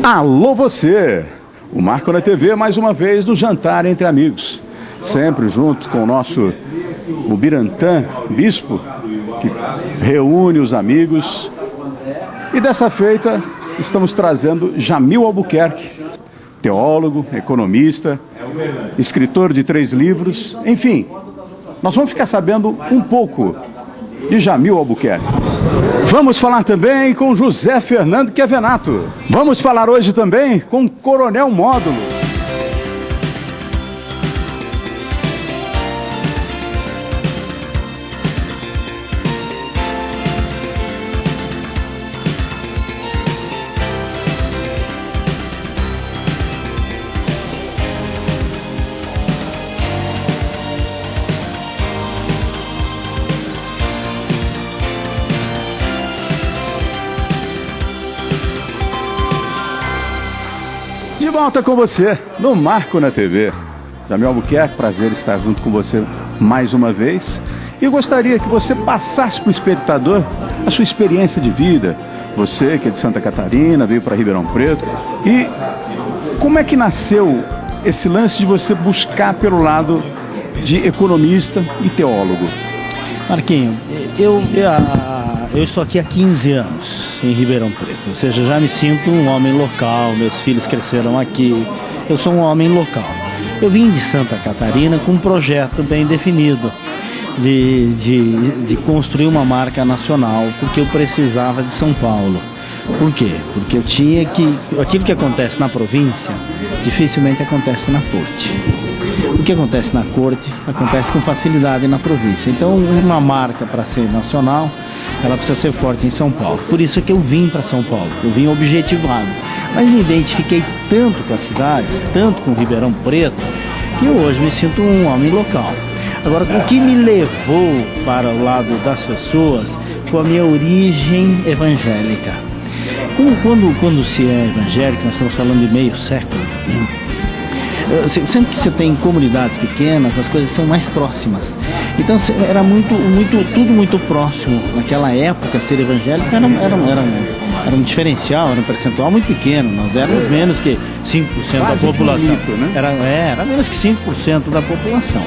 Alô você! O Marco na TV mais uma vez no Jantar Entre Amigos. Sempre junto com o Birantã Bispo, que reúne os amigos. E dessa feita estamos trazendo Jamil Albuquerque, teólogo, economista, escritor de 3 livros. Enfim, nós vamos ficar sabendo um pouco de Jamil Albuquerque. Vamos falar também com José Fernando Quevenato. Vamos falar hoje também com Coronel Módulo. De volta com você no Marco na TV. Jamil Albuquerque, prazer estar junto com você mais uma vez. E eu gostaria que você passasse para o espectador a sua experiência de vida. Você que é de Santa Catarina, veio para Ribeirão Preto. E como é que nasceu esse lance de você buscar pelo lado de economista e teólogo? Marquinho, eu estou aqui há 15 anos em Ribeirão Preto, ou seja, já me sinto um homem local, meus filhos cresceram aqui, eu sou um homem local. Eu vim de Santa Catarina com um projeto bem definido de construir uma marca nacional, porque eu precisava de São Paulo. Por quê? Porque eu tinha que... Aquilo que acontece na província, dificilmente acontece na corte. O que acontece na corte, acontece com facilidade na província. Então, uma marca para ser nacional, ela precisa ser forte em São Paulo. Por isso é que eu vim para São Paulo, eu vim objetivado. Mas me identifiquei tanto com a cidade, tanto com Ribeirão Preto, que hoje me sinto um homem local. Agora, o que me levou para o lado das pessoas foi a minha origem evangélica. Quando se é evangélico, nós estamos falando de meio século, sempre que você tem comunidades pequenas, as coisas são mais próximas. Então era tudo muito próximo. Naquela época, ser evangélico era um diferencial, era um percentual muito pequeno. Nós éramos menos que 5% da população. Né? Era menos que 5% da população.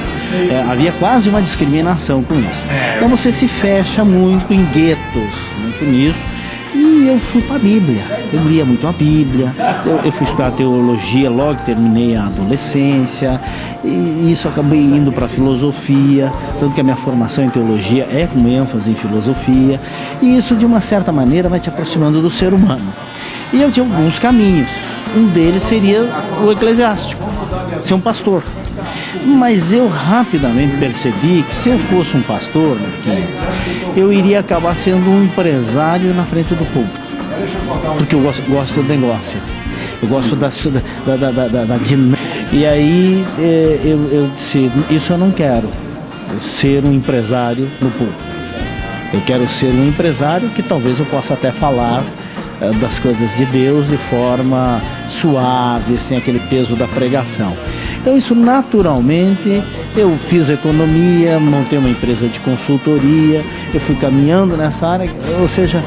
Havia quase uma discriminação com isso. Então você se fecha muito em guetos, muito nisso. E eu fui para a Bíblia, eu lia muito a Bíblia, eu fui estudar teologia logo que terminei a adolescência, e isso acabei indo para a filosofia, tanto que a minha formação em teologia é com ênfase em filosofia, e isso de uma certa maneira vai te aproximando do ser humano. E eu tinha alguns caminhos, um deles seria o eclesiástico, ser um pastor. Mas eu rapidamente percebi que se eu fosse um pastor, eu iria acabar sendo um empresário na frente do público. Porque eu gosto do negócio. Eu gosto da dinâmica. E aí eu disse, isso eu não quero, ser um empresário no público. Eu quero ser um empresário que talvez eu possa até falar das coisas de Deus de forma suave, sem aquele peso da pregação. Então isso naturalmente, eu fiz economia, montei uma empresa de consultoria, eu fui caminhando nessa área, ou seja,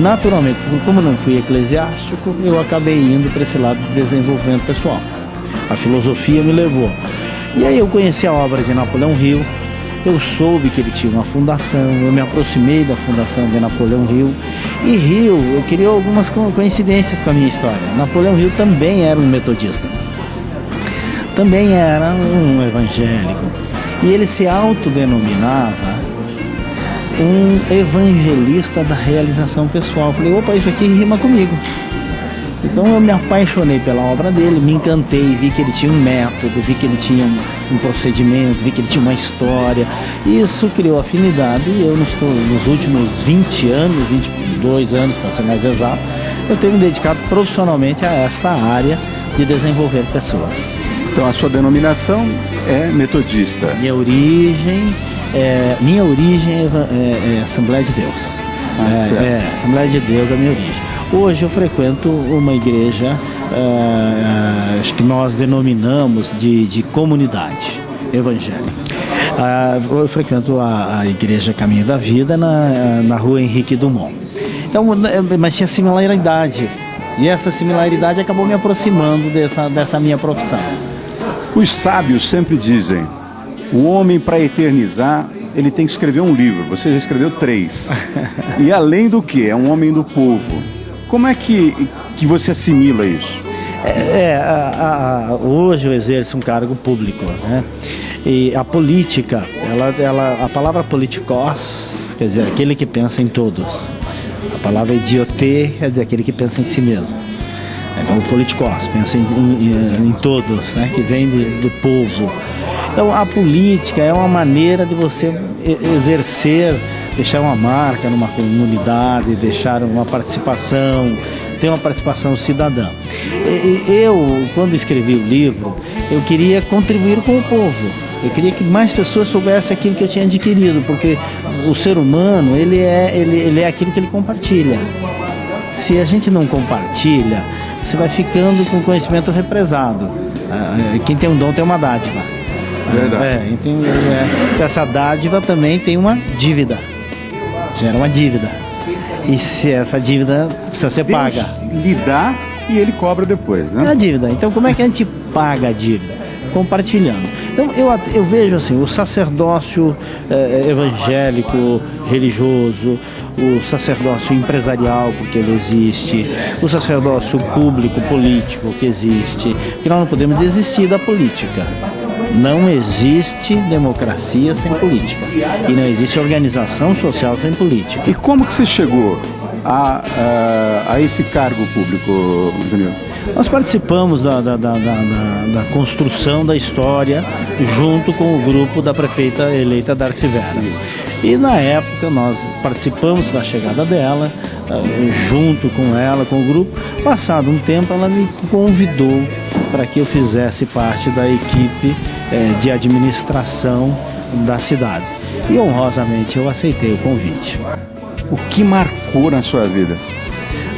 naturalmente, como eu não fui eclesiástico, eu acabei indo para esse lado de desenvolvimento pessoal. A filosofia me levou. E aí eu conheci a obra de Napoleão Hill, eu soube que ele tinha uma fundação, eu me aproximei da fundação de Napoleão Hill. E Hill, eu criou algumas coincidências com a minha história. Napoleão Hill também era um metodista. Também era um evangélico. E ele se autodenominava um evangelista da realização pessoal. Eu falei, opa, isso aqui rima comigo. Então eu me apaixonei pela obra dele, me encantei, vi que ele tinha um método, vi que ele tinha um procedimento, vi que ele tinha uma história. Isso criou afinidade e eu nos últimos 20 anos, 22 anos para ser mais exato, eu tenho me dedicado profissionalmente a esta área de desenvolver pessoas. Então a sua denominação é metodista. Minha origem é Assembleia de Deus. Assembleia de Deus é a minha origem. Hoje eu frequento uma igreja, acho que nós denominamos de comunidade evangélica. Eu frequento a igreja Caminho da Vida na rua Henrique Dumont. Então, mas tinha similaridade E essa similaridade acabou me aproximando dessa minha profissão. Os sábios sempre dizem, o homem para eternizar, ele tem que escrever um livro. Você já escreveu 3. E além do que, é um homem do povo. Como é que você assimila isso? Hoje eu exerço um cargo público, né? E a política, a palavra politikos, quer dizer, aquele que pensa em todos. A palavra idioté quer dizer aquele que pensa em si mesmo. O politikos pensa em todos, né? Que vem do povo. Então a política é uma maneira de você exercer, deixar uma marca numa comunidade, deixar uma participação, ter uma participação cidadã. Eu, quando escrevi o livro, eu queria contribuir com o povo. Eu queria que mais pessoas soubessem aquilo que eu tinha adquirido, porque o ser humano, ele é aquilo que ele compartilha. Se a gente não compartilha, você vai ficando com conhecimento represado. Quem tem um dom tem uma dádiva. Verdade. Essa dádiva também tem uma dívida. Gera uma dívida. E se essa dívida precisa ser paga. Lhe dá e ele cobra depois, né? É a dívida. Então como é que a gente paga a dívida? Compartilhando. Então eu vejo assim, o sacerdócio evangélico, religioso, o sacerdócio empresarial, porque ele existe, o sacerdócio público, político, que existe, que nós não podemos desistir da política. Não existe democracia sem política e não existe organização social sem política. E como que você chegou a esse cargo público, Júnior? Nós participamos da construção da história junto com o grupo da prefeita eleita Darcy Vera. E na época nós participamos da chegada dela, junto com ela, com o grupo. Passado um tempo ela me convidou para que eu fizesse parte da equipe de administração da cidade. E honrosamente eu aceitei o convite. O que marcou na sua vida?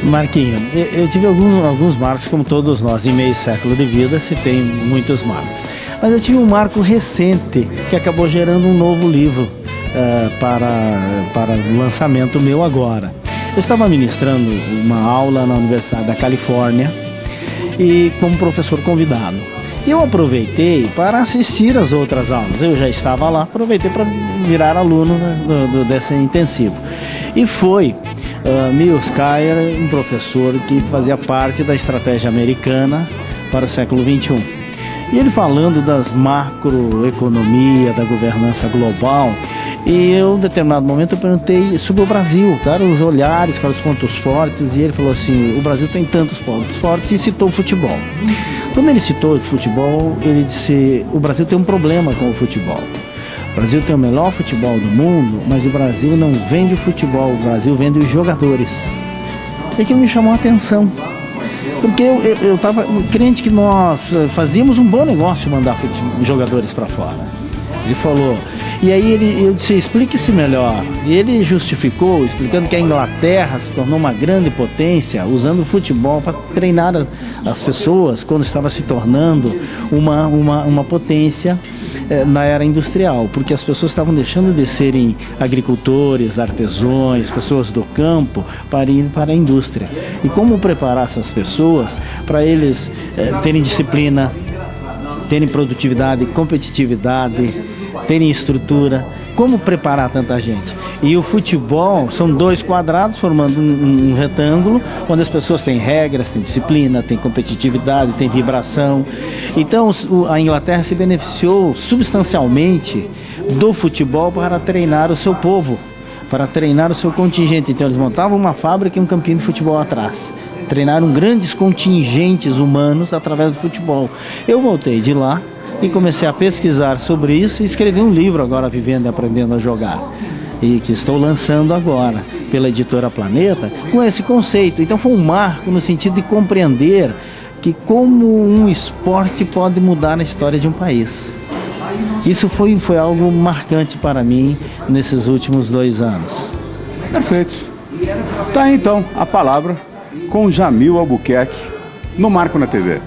Marquinho, eu tive alguns marcos, como todos nós, em meio século de vida se tem muitos marcos. Mas eu tive um marco recente que acabou gerando um novo livro para lançamento meu agora. Eu estava ministrando uma aula na Universidade da Califórnia e como professor convidado. E eu aproveitei para assistir as outras aulas. Eu já estava lá, aproveitei para virar aluno desse intensivo. E foi Miles Kyer, um professor que fazia parte da estratégia americana para o século XXI. E ele falando das macroeconomia, da governança global, e eu, em determinado momento, eu perguntei sobre o Brasil, quais eram os olhares, quais os pontos fortes, e ele falou assim, o Brasil tem tantos pontos fortes, e citou o futebol. Quando ele citou o futebol, ele disse, o Brasil tem um problema com o futebol. O Brasil tem o melhor futebol do mundo, mas o Brasil não vende o futebol, o Brasil vende os jogadores. E aquilo me chamou a atenção, porque eu estava crente que nós fazíamos um bom negócio mandar jogadores para fora. Ele falou, e aí eu disse, explique-se melhor. E ele justificou, explicando que a Inglaterra se tornou uma grande potência usando o futebol para treinar as pessoas quando estava se tornando uma potência na era industrial, porque as pessoas estavam deixando de serem agricultores, artesãos, pessoas do campo para ir para a indústria. E como preparar essas pessoas para eles terem disciplina, terem produtividade, competitividade, terem estrutura, como preparar tanta gente? E o futebol são 2 quadrados formando um retângulo, onde as pessoas têm regras, têm disciplina, têm competitividade, têm vibração. Então a Inglaterra se beneficiou substancialmente do futebol para treinar o seu povo, para treinar o seu contingente. Então eles montavam uma fábrica e um campinho de futebol atrás. Treinaram grandes contingentes humanos através do futebol. Eu voltei de lá e comecei a pesquisar sobre isso e escrevi um livro agora, Vivendo e Aprendendo a Jogar, e que estou lançando agora pela editora Planeta com esse conceito. Então foi um marco no sentido de compreender que como um esporte pode mudar a história de um país. Isso foi algo marcante para mim nesses últimos 2 anos. Perfeito. Tá então a palavra com Jamil Albuquerque no Marco na TV.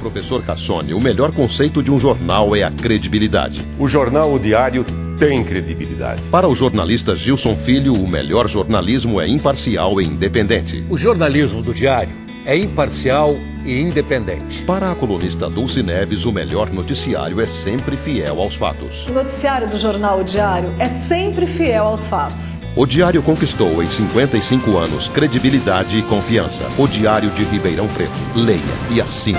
Professor Cassone, o melhor conceito de um jornal é a credibilidade. O jornal O Diário tem credibilidade. Para o jornalista Gilson Filho, o melhor jornalismo é imparcial e independente. O jornalismo do Diário é imparcial e independente. Para a colunista Dulce Neves, o melhor noticiário é sempre fiel aos fatos. O noticiário do jornal O Diário é sempre fiel aos fatos. O Diário conquistou em 55 anos credibilidade e confiança. O Diário de Ribeirão Preto. Leia e assine.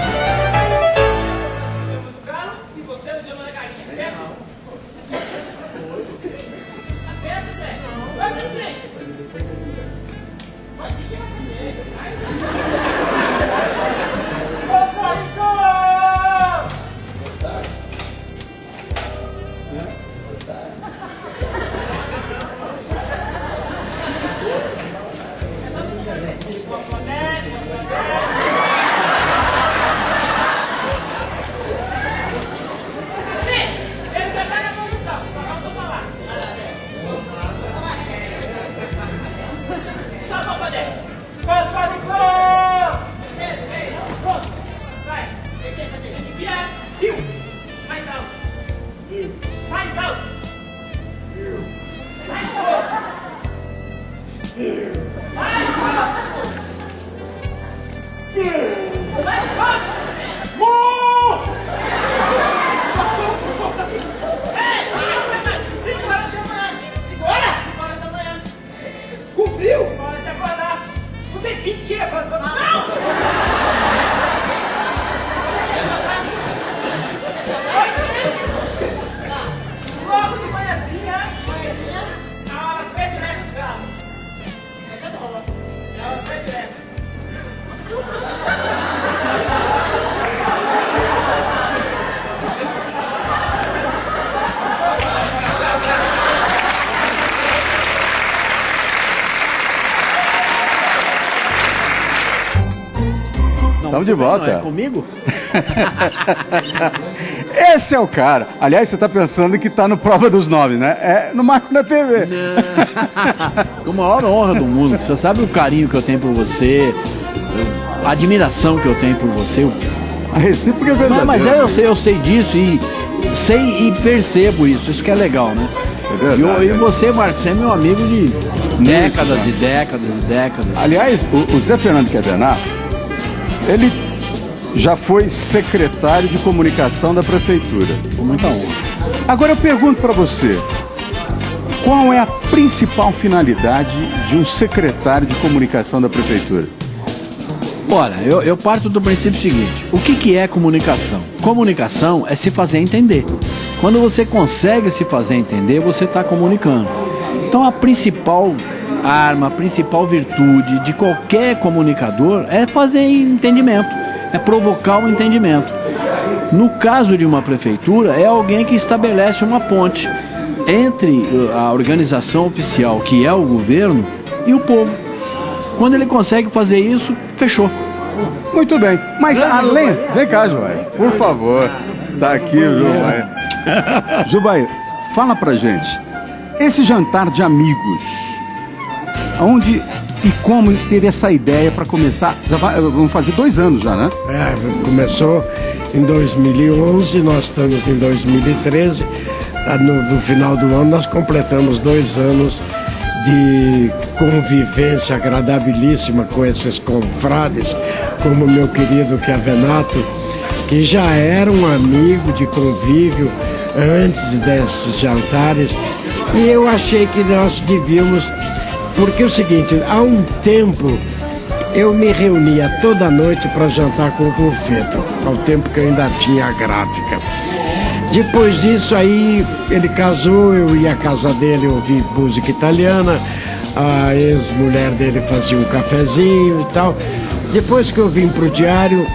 Estamos de volta. Não é comigo? Esse é o cara. Aliás, você está pensando que está no Prova dos Nove, né? É no Marco da TV. Com a maior honra do mundo. Você sabe o carinho que eu tenho por você, a admiração que eu tenho por você. A recíproca é verdadeira. Mas eu sei disso e sei e percebo isso. Isso que é legal, né? É verdade. E você, Marcos, você é meu amigo de décadas e décadas e décadas. Aliás, o Zé Fernando Quevenato, ele já foi secretário de comunicação da prefeitura. Com muita honra. Agora eu pergunto para você, qual é a principal finalidade de um secretário de comunicação da prefeitura? Olha, eu parto do princípio seguinte. O que é comunicação? Comunicação é se fazer entender. Quando você consegue se fazer entender, você está comunicando. Então a principal arma, a principal virtude de qualquer comunicador é fazer entendimento, é provocar o entendimento. No caso de uma prefeitura, é alguém que estabelece uma ponte entre a organização oficial, que é o governo, e o povo. Quando ele consegue fazer isso, fechou. Muito bem, mas além... Vem cá, Jubair, por favor. Tá aqui o Jubair. Jubair, fala pra gente, esse jantar de amigos, onde e como teve essa ideia para começar? Vamos fazer 2 anos já, né? Começou em 2011, nós estamos em 2013. No final do ano nós completamos 2 anos de convivência agradabilíssima com esses confrades, como meu querido Quevenato, que já era um amigo de convívio antes destes jantares. E eu achei que nós devíamos... Porque é o seguinte, há um tempo eu me reunia toda noite para jantar com o Golfeto, ao tempo que eu ainda tinha a gráfica. Depois disso aí ele casou, eu ia à casa dele ouvir música italiana, a ex-mulher dele fazia um cafezinho e tal. Depois que eu vim pro Diário,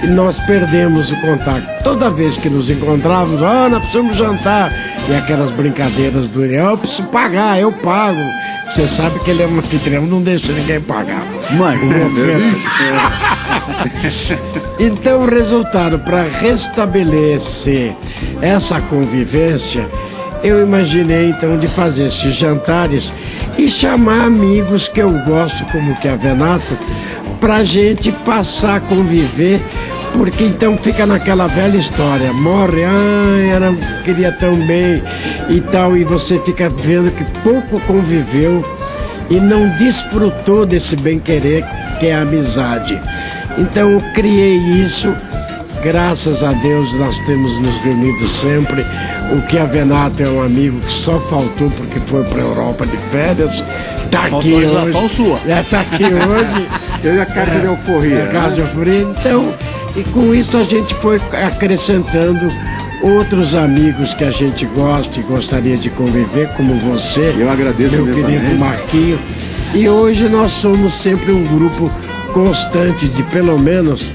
nós perdemos o contato. Toda vez que nos encontrávamos, nós precisamos jantar. E aquelas brincadeiras do eu preciso pagar, eu pago. Você sabe que ele é um anfitrião, não deixa ninguém pagar. Então o resultado, para restabelecer essa convivência, eu imaginei então de fazer estes jantares e chamar amigos que eu gosto, como o Quevenato, para a gente passar a conviver Porque então fica naquela velha história, morre, queria tão bem e tal, e você fica vendo que pouco conviveu e não desfrutou desse bem-querer que é a amizade. Então eu criei isso, graças a Deus nós temos nos reunido sempre. O Chiavenato é um amigo que só faltou porque foi para a Europa de férias, tá aqui hoje. Sua. Tá aqui hoje. Eu a carta de alforria. Casa de alforria. Então, e com isso a gente foi acrescentando outros amigos que a gente gosta e gostaria de conviver, como você. Eu agradeço, meu querido Marquinho. E hoje nós somos sempre um grupo constante de pelo menos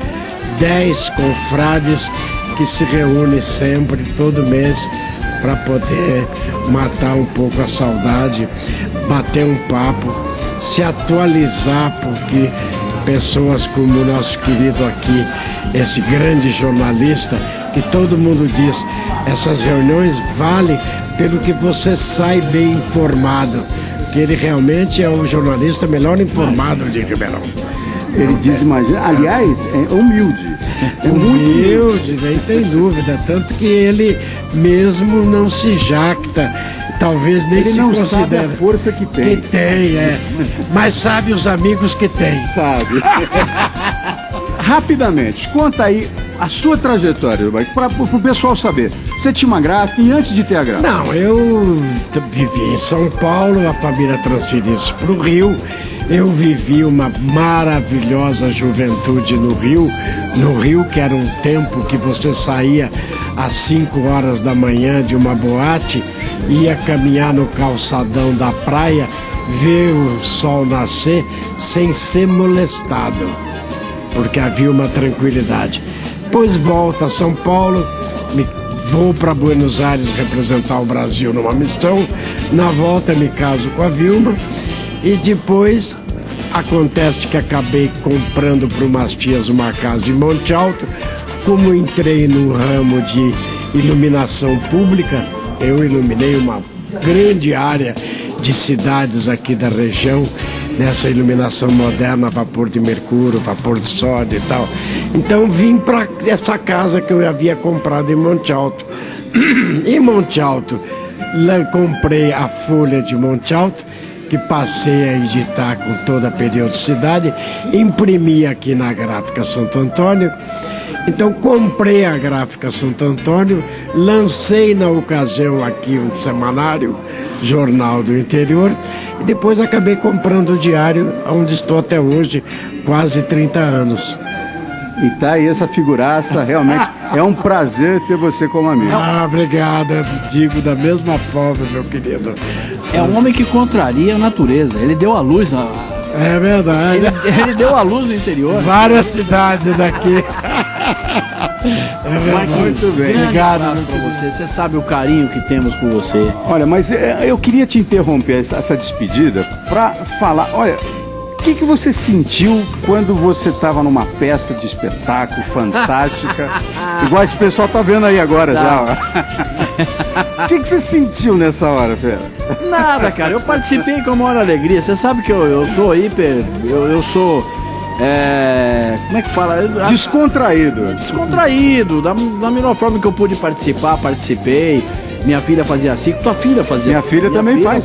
10 confrades que se reúnem sempre, todo mês, para poder matar um pouco a saudade, bater um papo, se atualizar, porque pessoas como o nosso querido aqui, esse grande jornalista, que todo mundo diz, essas reuniões valem pelo que você sai bem informado, que ele realmente é o jornalista melhor informado de Ribeirão. Ele diz, imagina, aliás, é humilde. É humilde, nem tem dúvida. Tanto que ele mesmo não se jacta, talvez nem ele se não considera. Sabe a força que tem. Que tem, mas sabe os amigos que tem. Sabe. Rapidamente, conta aí a sua trajetória, para o pessoal saber. Você tinha uma gráfica e antes de ter a gráfica? Não, eu vivi em São Paulo, a família transferiu-se para o Rio. Eu vivi uma maravilhosa juventude no Rio, que era um tempo que você saía às 5 horas da manhã de uma boate, ia caminhar no calçadão da praia, ver o sol nascer sem ser molestado, porque havia uma tranquilidade. Depois volto a São Paulo, vou para Buenos Aires representar o Brasil numa missão, na volta me caso com a Vilma. E depois acontece que acabei comprando para umas tias uma casa em Monte Alto. Como entrei no ramo de iluminação pública, eu iluminei uma grande área de cidades aqui da região, nessa iluminação moderna, vapor de mercúrio, vapor de sódio e tal. Então vim para essa casa que eu havia comprado em Monte Alto. Em Monte Alto, comprei a Folha de Monte Alto, que passei a editar com toda a periodicidade, imprimi aqui na Gráfica Santo Antônio. Então comprei a Gráfica Santo Antônio, lancei na ocasião aqui um semanário, Jornal do Interior, e depois acabei comprando o diário, onde estou até hoje, quase 30 anos. E tá aí essa figuraça, realmente é um prazer ter você como amigo. Obrigado, digo da mesma forma, meu querido. É um homem que contraria a natureza, ele deu a luz. É verdade. Ele deu a luz no interior. Várias cidades aqui. Muito bem. Obrigado para você. Você sabe o carinho que temos por você. Olha, mas eu queria te interromper essa despedida para falar, olha, o que você sentiu quando você estava numa peça de espetáculo fantástica, igual esse pessoal tá vendo aí agora já? O que você sentiu nessa hora, Fera? Nada, cara, eu participei com a maior alegria. Você sabe que eu sou eu sou como é que fala? Descontraído, da melhor forma que eu pude participar, participei. Minha filha fazia circo, tua filha fazia. Minha filha também faz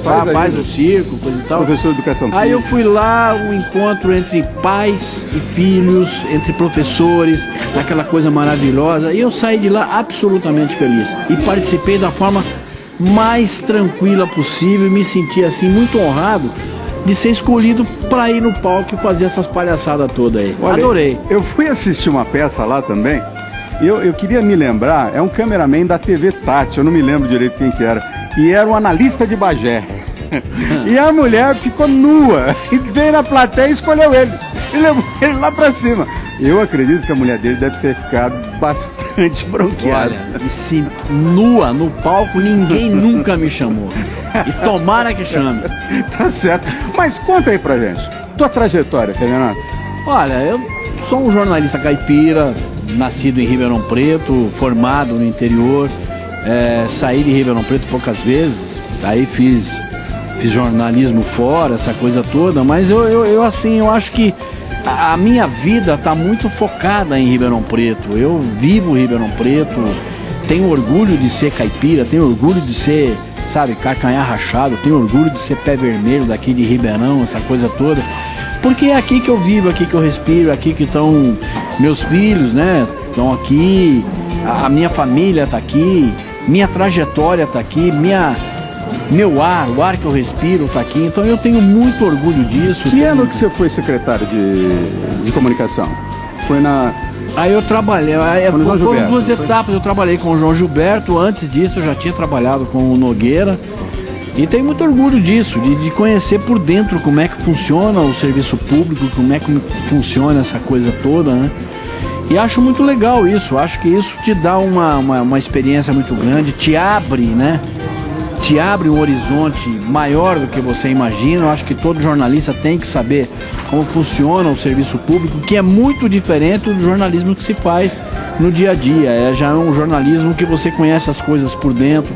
o circo, coisa e tal. Professor de educação física. Aí eu fui lá, um encontro entre pais e filhos, entre professores, aquela coisa maravilhosa. E eu saí de lá absolutamente feliz. E participei da forma mais tranquila possível. E me senti assim muito honrado de ser escolhido para ir no palco e fazer essas palhaçadas todas aí. Olha, adorei. Eu fui assistir uma peça lá também. Eu queria me lembrar, é um cameraman da TV Tati, eu não me lembro direito quem que era. E era um analista de Bagé. E a mulher ficou nua e veio na plateia e escolheu ele. E levou ele lá pra cima. Eu acredito que a mulher dele deve ter ficado bastante bronqueada. Olha, e se nua no palco, ninguém nunca me chamou. E tomara que chame. Tá certo. Mas conta aí pra gente, tua trajetória, Renato. Olha, eu sou um jornalista caipira, nascido em Ribeirão Preto, formado no interior, saí de Ribeirão Preto poucas vezes, aí fiz jornalismo fora, essa coisa toda, mas eu acho que a minha vida está muito focada em Ribeirão Preto. Eu vivo Ribeirão Preto, tenho orgulho de ser caipira, tenho orgulho de ser, sabe, carcanhar rachado, tenho orgulho de ser pé vermelho daqui de Ribeirão, essa coisa toda. Porque é aqui que eu vivo, aqui que eu respiro, aqui que estão meus filhos, né? Estão aqui, a minha família está aqui, minha trajetória está aqui, meu ar, o ar que eu respiro está aqui. Então eu tenho muito orgulho disso. Que ano que você foi secretário de comunicação? Foi na... Aí eu trabalhei, foram duas etapas. Eu trabalhei com o João Gilberto, antes disso eu já tinha trabalhado com o Nogueira. E tenho muito orgulho disso, de conhecer por dentro como é que funciona o serviço público, como é que funciona essa coisa toda, né? E acho muito legal isso, acho que isso te dá uma experiência muito grande, te abre, né? Te abre um horizonte maior do que você imagina. Eu acho que todo jornalista tem que saber como funciona o serviço público, que é muito diferente do jornalismo que se faz no dia a dia. Já é um jornalismo que você conhece as coisas por dentro,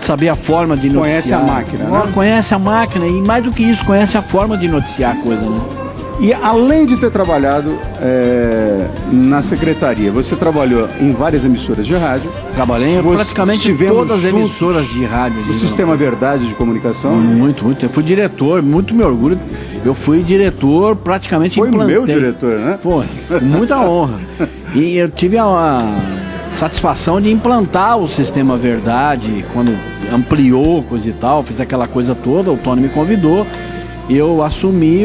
saber a forma de noticiar. Conhece a máquina, né? Conhece a máquina e, mais do que isso, conhece a forma de noticiar a coisa, né? E além de ter trabalhado na secretaria, você trabalhou em várias emissoras de rádio. Trabalhei praticamente em todas as emissoras de rádio. O Sistema Verdade de Comunicação. Muito. Eu fui diretor, muito me orgulho. Eu fui diretor, praticamente implantei. Foi meu diretor, né? Foi, muita honra. E eu tive a satisfação de implantar o Sistema Verdade, quando ampliou coisa e tal, fiz aquela coisa toda, o Tony me convidou. Eu assumi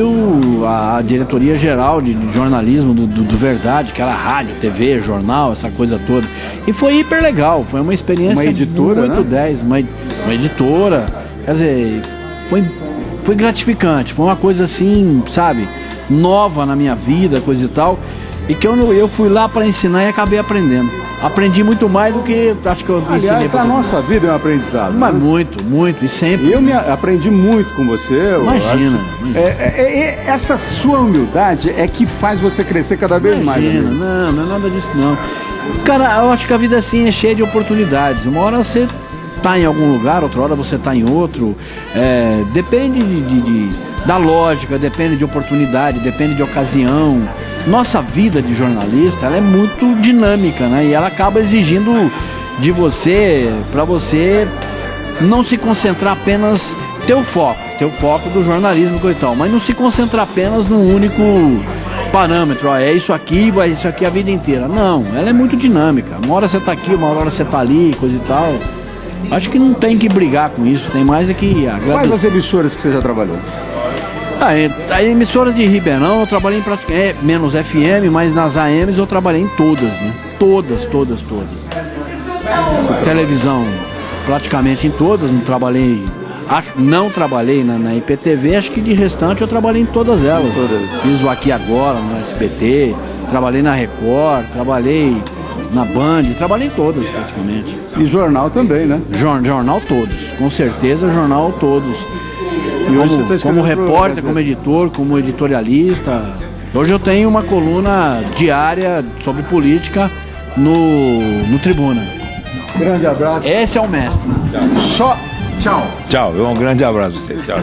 a diretoria geral de jornalismo do Verdade, que era rádio, TV, jornal, essa coisa toda. E foi hiper legal, foi uma experiência uma editora, muito, né? 10, uma editora. Quer dizer, foi gratificante, foi uma coisa assim, sabe, nova na minha vida, coisa e tal. E que eu fui lá para ensinar e acabei aprendendo. Aprendi muito mais do que acho que eu ensinei. Aliás, a nossa vida é um aprendizado. Mas né? muito, e sempre. Eu aprendi muito com você. Imagina. Essa sua humildade é que faz você crescer cada vez mais. Não é nada disso não. Cara, eu acho que a vida assim é cheia de oportunidades. Uma hora você tá em algum lugar, outra hora você tá em outro. Depende da lógica, depende de oportunidade, depende de ocasião. Nossa vida de jornalista, ela é muito dinâmica, né? E ela acaba exigindo de você, para você não se concentrar apenas ter o foco do jornalismo e tal, mas não se concentrar apenas num único parâmetro, é isso aqui, vai isso aqui a vida inteira. Não, ela é muito dinâmica. Uma hora você tá aqui, uma hora você tá ali, coisa e tal. Acho que não tem que brigar com isso, tem mais é que agradecer. Quais as emissoras que você já trabalhou? As emissoras de Ribeirão eu trabalhei em praticamente, menos FM, mas nas AMs eu trabalhei em todas, né? Todas. Televisão, praticamente em todas, não trabalhei na IPTV, acho que de restante eu trabalhei em todas elas. Fiz o Aqui Agora, no SBT, trabalhei na Record, trabalhei na Band, trabalhei em todas praticamente. E jornal também, né? Jornal todos, com certeza jornal todos. Como repórter, como editor, como editorialista. Hoje eu tenho uma coluna diária sobre política no Tribuna. Grande abraço. Esse é o mestre. Tchau. Tchau, um grande abraço pra você. Tchau.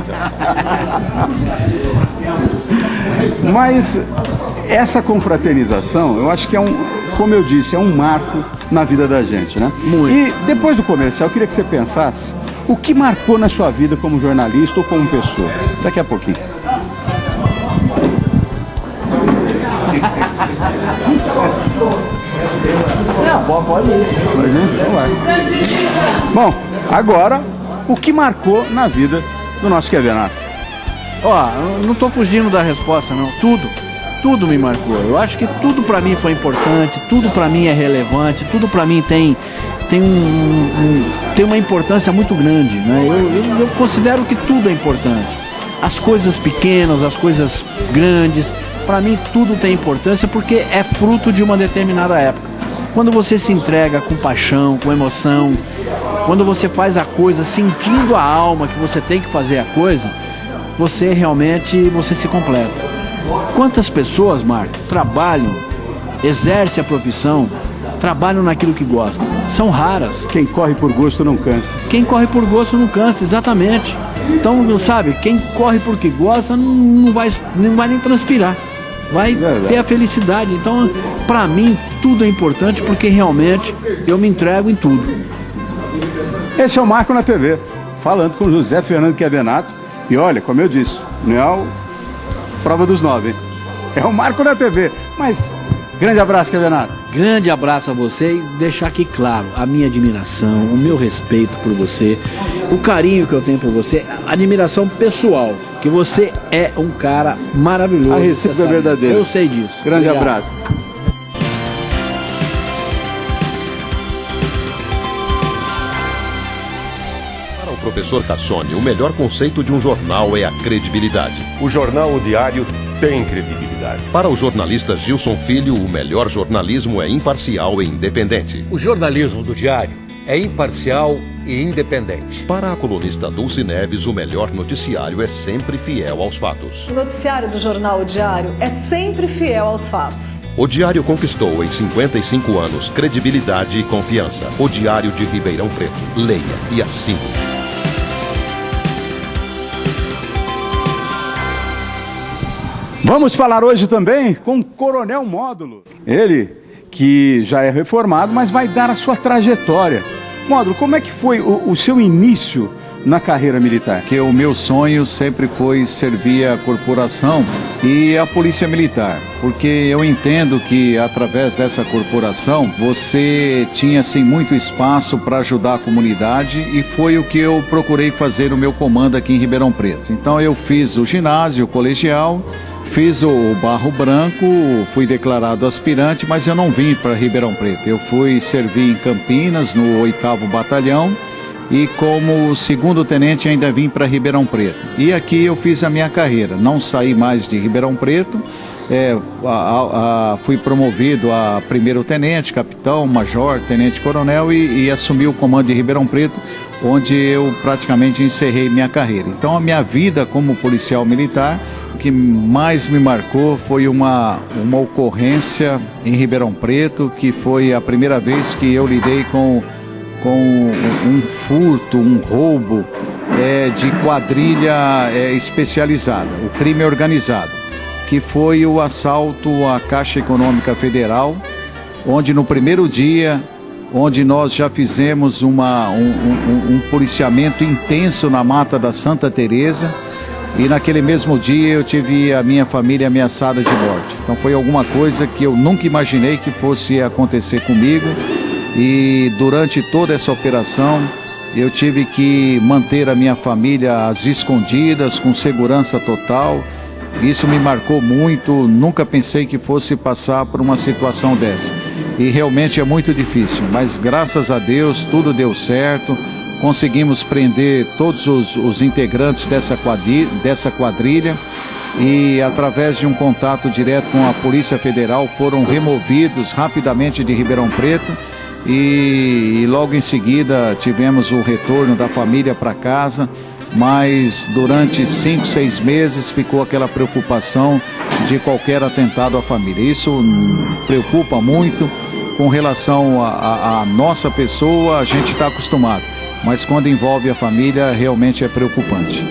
Mas essa confraternização, eu acho que como eu disse, é um marco na vida da gente, né? Muito. E depois do comercial, eu queria que você pensasse o que marcou na sua vida como jornalista ou como pessoa. Daqui a pouquinho. Pode ir. Então vai. Bom, agora, o que marcou na vida do nosso Kevenato? Não tô fugindo da resposta, não. Tudo me marcou. Eu acho que tudo pra mim foi importante, tudo pra mim é relevante, tudo pra mim tem uma importância muito grande, né? Eu considero que tudo é importante. As coisas pequenas, as coisas grandes, para mim tudo tem importância porque é fruto de uma determinada época. Quando você se entrega com paixão, com emoção, quando você faz a coisa sentindo a alma que você tem que fazer a coisa, você se completa. Quantas pessoas, Marco, trabalham, exercem a profissão, trabalham naquilo que gostam? São raras. Quem corre por gosto não cansa. Quem corre por gosto não cansa, exatamente. Então, sabe, quem corre porque gosta não vai nem transpirar. vai ter a felicidade. Então, para mim, tudo é importante porque realmente eu me entrego em tudo. Esse é o Marco na TV, falando com José Fernando Chiavenato. E olha, como eu disse, não é o prova dos 9, hein? É o Marco na TV. Mas, grande abraço, Chiavenato. Grande abraço a você e deixar aqui claro a minha admiração, o meu respeito por você, o carinho que eu tenho por você, a admiração pessoal, que você é um cara maravilhoso. A recíproca é verdadeira. Eu sei disso. Grande Obrigado. abraço. Para o professor Cassoni, o melhor conceito de um jornal é a credibilidade. O jornal O Diário tem credibilidade. Para o jornalista Gilson Filho, o melhor jornalismo é imparcial e independente. O jornalismo do Diário é imparcial e independente. Para a colunista Dulce Neves, o melhor noticiário é sempre fiel aos fatos. O noticiário do jornal O Diário é sempre fiel aos fatos. O Diário conquistou em 55 anos credibilidade e confiança. O Diário de Ribeirão Preto. Leia e assine. Vamos falar hoje também com o Coronel Módulo. Ele que já é reformado, mas vai dar a sua trajetória. Módulo, como é que foi o seu início na carreira militar? Que o meu sonho sempre foi servir a corporação e a polícia militar, porque eu entendo que através dessa corporação você tinha assim muito espaço para ajudar a comunidade e foi o que eu procurei fazer no meu comando aqui em Ribeirão Preto. Então eu fiz o ginásio, o colegial, fiz o Barro Branco, fui declarado aspirante, mas eu não vim para Ribeirão Preto. Eu fui servir em Campinas, no 8º Batalhão, e como segundo tenente ainda vim para Ribeirão Preto. E aqui eu fiz a minha carreira, não saí mais de Ribeirão Preto, fui promovido a primeiro tenente, capitão, major, tenente coronel e assumi o comando de Ribeirão Preto, onde eu praticamente encerrei minha carreira. Então a minha vida como policial militar, o que mais me marcou foi uma ocorrência em Ribeirão Preto, que foi a primeira vez que eu lidei com um furto, um roubo de quadrilha especializada, o crime organizado, que foi o assalto à Caixa Econômica Federal, onde no primeiro dia, onde nós já fizemos um policiamento intenso na Mata da Santa Teresa, e naquele mesmo dia eu tive a minha família ameaçada de morte. Então foi alguma coisa que eu nunca imaginei que fosse acontecer comigo. E durante toda essa operação eu tive que manter a minha família às escondidas, com segurança total. Isso me marcou muito, nunca pensei que fosse passar por uma situação dessa. E realmente é muito difícil, mas graças a Deus tudo deu certo. Conseguimos prender todos os integrantes dessa quadrilha e através de um contato direto com a Polícia Federal foram removidos rapidamente de Ribeirão Preto. E logo em seguida tivemos o retorno da família para casa, mas durante 5, 6 meses ficou aquela preocupação de qualquer atentado à família. Isso preocupa muito. Com relação à nossa pessoa, a gente está acostumado, mas quando envolve a família realmente é preocupante.